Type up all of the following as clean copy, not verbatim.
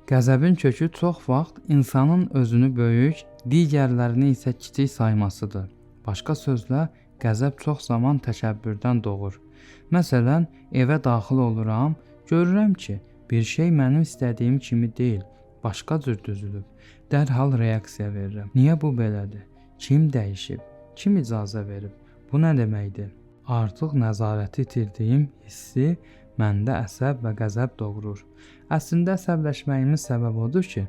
Qəzəbin kökü çox vaxt insanın özünü böyük, digərlərini isə kiçik saymasıdır. Başqa sözlə, qəzəb çox zaman təkəbbürdən doğur. Məsələn, evə daxil oluram, görürəm ki, bir şey mənim istədiyim kimi deyil, başqa cür düzülüb. Dərhal reaksiya verirəm. Niyə bu belədir? Kim dəyişib? Kim icazə verib? Bu nə deməkdir? Artıq nəzarəti itirdiyim hissi məndə əsəb və qəzəb doğurur. Əslində əsəbləşməyimin səbəbi odur ki,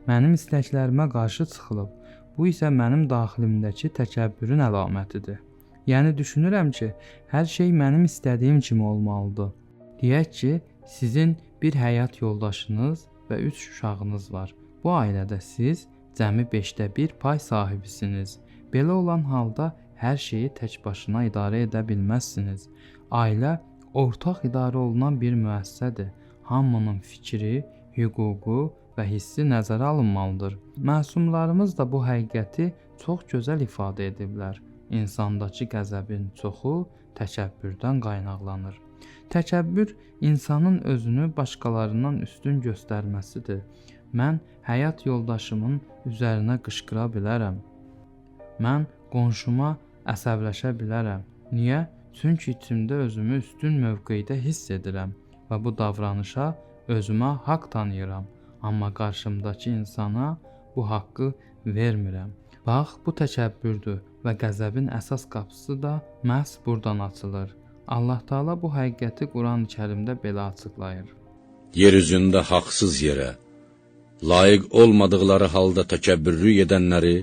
mənim istəklərimə qarşı çıxılıb. Bu isə mənim daxilimdəki təkəbbürün əlamətidir. Yəni düşünürəm ki, hər şey mənim istədiyim kimi olmalıdır. Deyək ki, sizin bir həyat yoldaşınız və 3 uşağınız var. Bu ailədə siz cəmi 5də 1 pay sahibisiniz. Belə olan halda hər şeyi tək başına idarə edə bilməzsiniz. Ailə ortaq idarə olunan bir müəssisədir. Hamının fikri, hüququ və hissi nəzərə alınmalıdır. Məsumlarımız da bu həqiqəti çox gözəl ifadə ediblər. İnsandakı qəzəbin çoxu təkəbbürdən qaynaqlanır. Təkəbbür insanın özünü başqalarından üstün göstərməsidir. Mən həyat yoldaşımın üzərinə qışqıra bilərəm. Mən qonşuma əsəbləşə bilərəm. Niyə? Çünki içimdə özümü üstün mövqedə hiss edirəm və bu davranışa özümə haqq tanıyıram. Amma qarşımdakı insana bu haqqı vermirəm. Bax, bu təkəbbürdür və qəzəbin əsas qapısı da məhz buradan açılır. Allah Taala bu həqiqəti Qurani-Kərimdə belə açıqlayır. Yer üzündə haqsız yerə, layiq olmadıqları halda təkəbbürlük edənləri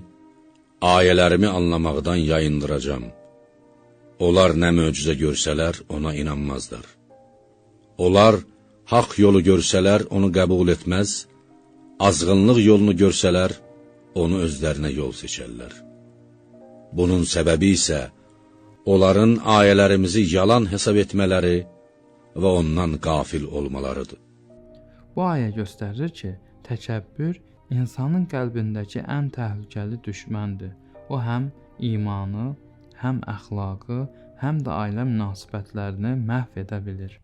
ayələrimi anlamaqdan yayındıracam. Onlar nə möcüzə görsələr, ona inanmazlar. Onlar haqq yolu görsələr, onu qəbul etməz, azğınlıq yolunu görsələr, onu özlərinə yol seçərlər. Bunun səbəbi isə onların ayələrimizi yalan hesab etmələri və ondan qafil olmalarıdır. Bu ayə göstərir ki, təkəbbür insanın qəlbindəki ən təhlükəli düşməndir. O həm imanı, həm əxlaqı, həm də ailə münasibətlərini məhv edə bilir.